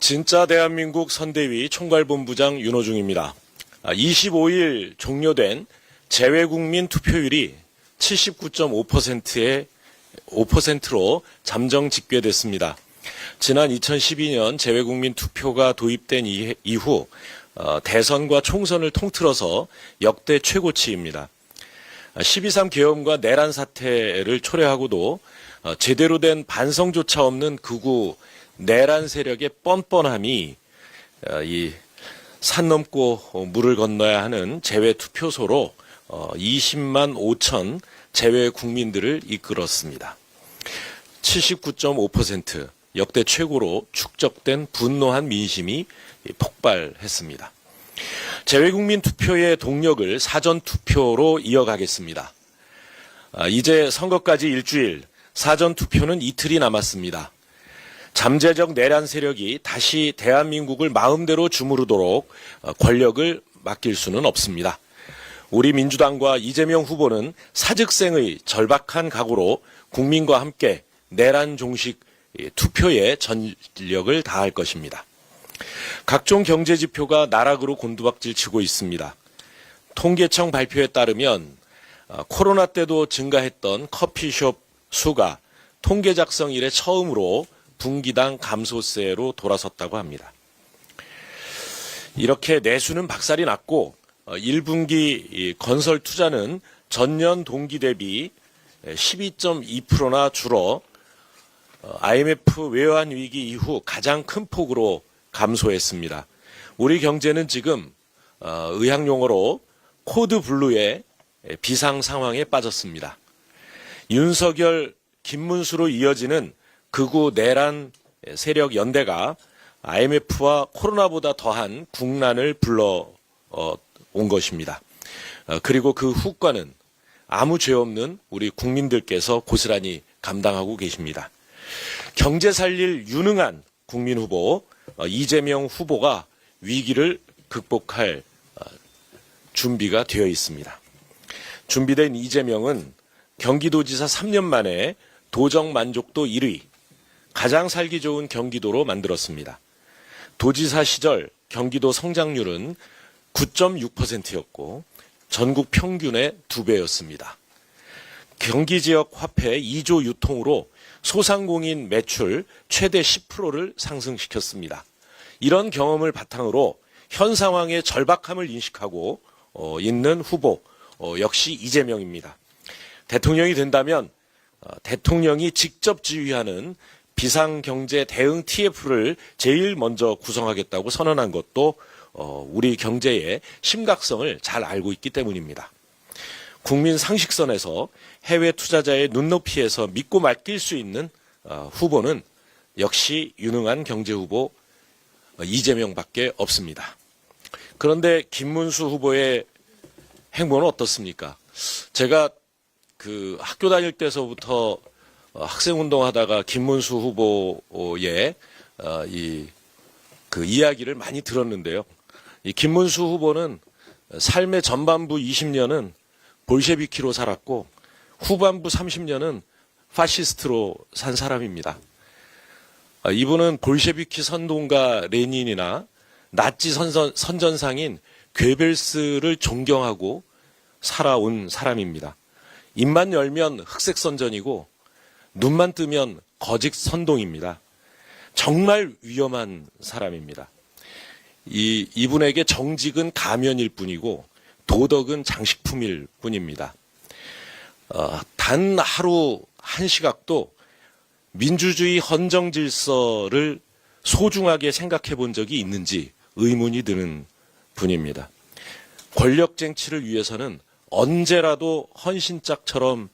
진짜 대한민국 선대위 총괄본부장 윤호중입니다. 25일 종료된 재외국민 투표율이 79.5%로 잠정 집계됐습니다. 지난 2012년 재외국민 투표가 도입된 이후 대선과 총선을 통틀어서 역대 최고치입니다. 12.3 계엄과 내란 사태를 초래하고도 제대로 된 반성조차 없는 극우 내란 세력의 뻔뻔함이 이 산 넘고 물을 건너야 하는 재외 투표소로 20만 5천 재외 국민들을 이끌었습니다. 79.5% 역대 최고로 축적된 분노한 민심이 폭발했습니다. 재외국민 투표의 동력을 사전 투표로 이어가겠습니다. 이제 선거까지 일주일, 사전 투표는 이틀이 남았습니다. 잠재적 내란 세력이 다시 대한민국을 마음대로 주무르도록 권력을 맡길 수는 없습니다. 우리 민주당과 이재명 후보는 사직생의 절박한 각오로 국민과 함께 내란 종식 투표에 전력을 다할 것입니다. 각종 경제 지표가 나락으로 곤두박질 치고 있습니다. 통계청 발표에 따르면 코로나 때도 증가했던 커피숍 수가 통계 작성 이래 처음으로 분기당 감소세로 돌아섰다고 합니다. 이렇게 내수는 박살이 났고 1분기 건설 투자는 전년 동기 대비 12.2%나 줄어 IMF 외환 위기 이후 가장 큰 폭으로 감소했습니다. 우리 경제는 지금 의학용어로 코드 블루의 비상 상황에 빠졌습니다. 윤석열, 김문수로 이어지는 극우 내란 세력 연대가 IMF와 코로나보다 더한 국난을 불러온 것입니다. 그리고 그 후과는 아무 죄 없는 우리 국민들께서 고스란히 감당하고 계십니다. 경제 살릴 유능한 국민 후보 이재명 후보가 위기를 극복할 준비가 되어 있습니다. 준비된 이재명은 경기도지사 3년 만에 도정 만족도 1위, 가장 살기 좋은 경기도로 만들었습니다. 도지사 시절 경기도 성장률은 9.6%였고 전국 평균의 2배였습니다. 경기 지역 화폐 2조 유통으로 소상공인 매출 최대 10%를 상승시켰습니다. 이런 경험을 바탕으로 현 상황의 절박함을 인식하고 있는 후보 역시 이재명입니다. 대통령이 된다면 대통령이 직접 지휘하는 비상경제 대응 TF를 제일 먼저 구성하겠다고 선언한 것도 우리 경제의 심각성을 잘 알고 있기 때문입니다. 국민 상식선에서 해외 투자자의 눈높이에서 믿고 맡길 수 있는 후보는 역시 유능한 경제 후보 이재명밖에 없습니다. 그런데 김문수 후보의 행보는 어떻습니까? 제가 그 학교 다닐 때서부터 학생운동하다가 김문수 후보의 그 이야기를 많이 들었는데요. 이 김문수 후보는 삶의 전반부 20년은 볼셰비키로 살았고 후반부 30년은 파시스트로 산 사람입니다. 이분은 볼셰비키 선동가 레닌이나 나치 선전상인 괴벨스를 존경하고 살아온 사람입니다. 입만 열면 흑색 선전이고 눈만 뜨면 거짓 선동입니다. 정말 위험한 사람입니다. 이분에게 정직은 가면일 뿐이고 도덕은 장식품일 뿐입니다. 단 하루 한 시각도 민주주의 헌정 질서를 소중하게 생각해 본 적이 있는지 의문이 드는 분입니다. 권력 쟁취를 위해서는 언제라도 헌신짝처럼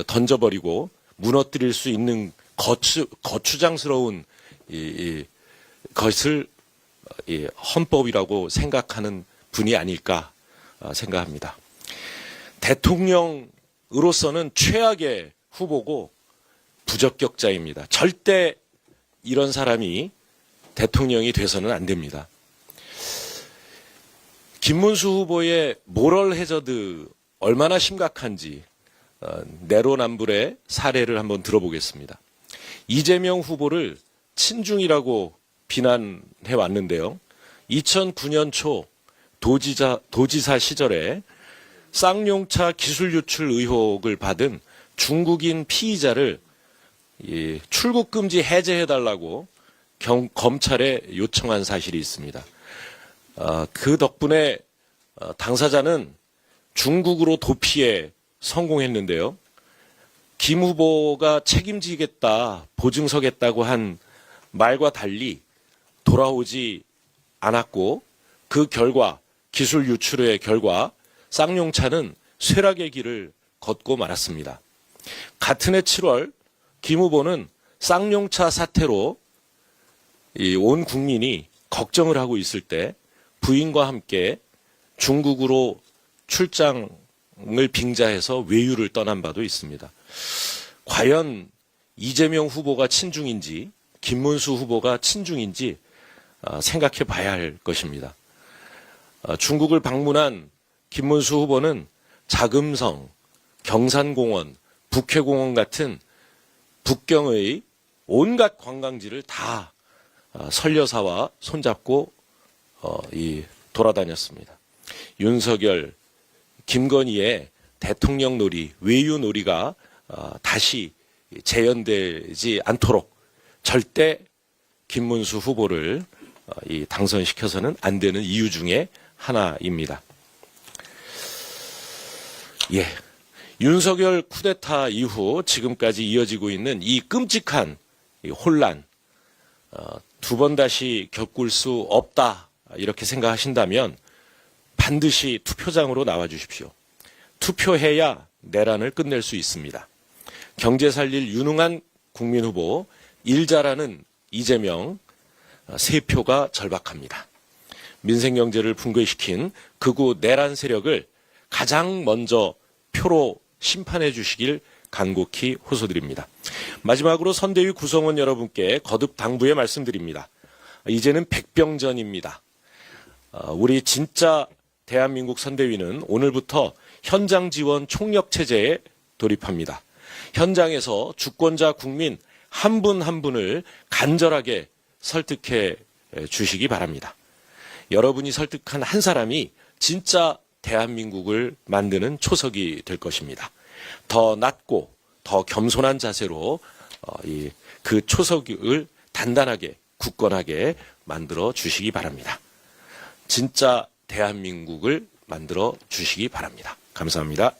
던져버리고 무너뜨릴 수 있는 거추장스러운 것을 헌법이라고 생각하는 분이 아닐까 생각합니다. 대통령으로서는 최악의 후보고 부적격자입니다. 절대 이런 사람이 대통령이 돼서는 안 됩니다. 김문수 후보의 모럴 해저드 얼마나 심각한지 내로남불의 사례를 한번 들어보겠습니다. 이재명 후보를 친중이라고 비난해 왔는데요. 2009년 초 도지사 시절에 쌍용차 기술 유출 의혹을 받은 중국인 피의자를 출국 금지 해제해달라고 검찰에 요청한 사실이 있습니다. 그 덕분에 당사자는 중국으로 도피에 성공했는데요. 김 후보가 책임지겠다, 보증서겠다고 한 말과 달리 돌아오지 않았고, 그 결과 기술 유출의 결과 쌍용차는 쇠락의 길을 걷고 말았습니다. 같은 해 7월 김 후보는 쌍용차 사태로 온 국민이 걱정을 하고 있을 때 부인과 함께 중국으로 출장을 빙자해서 외유를 떠난 바도 있습니다. 과연 이재명 후보가 친중인지 김문수 후보가 친중인지 생각해 봐야 할 것입니다. 중국을 방문한 김문수 후보는 자금성, 경산공원, 북해공원 같은 북경의 온갖 관광지를 다 설려사와 손잡고 돌아다녔습니다. 윤석열, 김건희의 대통령 놀이, 외유 놀이가 다시 재현되지 않도록 절대 김문수 후보를 당선시켜서는 안 되는 이유 중에 하나입니다. 예, 윤석열 쿠데타 이후 지금까지 이어지고 있는 이 끔찍한 혼란, 두 번 다시 겪을 수 없다 이렇게 생각하신다면 반드시 투표장으로 나와 주십시오. 투표해야 내란을 끝낼 수 있습니다. 경제 살릴 유능한 국민 후보, 일 잘하는 이재명, 세 표가 절박합니다. 민생 경제를 붕괴시킨 극우 내란 세력을 가장 먼저 표로 심판해 주시길 간곡히 호소드립니다. 마지막으로 선대위 구성원 여러분께 거듭 당부의 말씀드립니다. 이제는 백병전입니다. 우리 진짜 대한민국 선대위는 오늘부터 현장 지원 총력 체제에 돌입합니다. 현장에서 주권자 국민 한 분 한 분을 간절하게 설득해 주시기 바랍니다. 여러분이 설득한 한 사람이 진짜 대한민국을 만드는 초석이 될 것입니다. 더 낮고 더 겸손한 자세로 그 초석을 단단하게 굳건하게 만들어 주시기 바랍니다. 진짜 대한민국을 만들어 주시기 바랍니다. 감사합니다.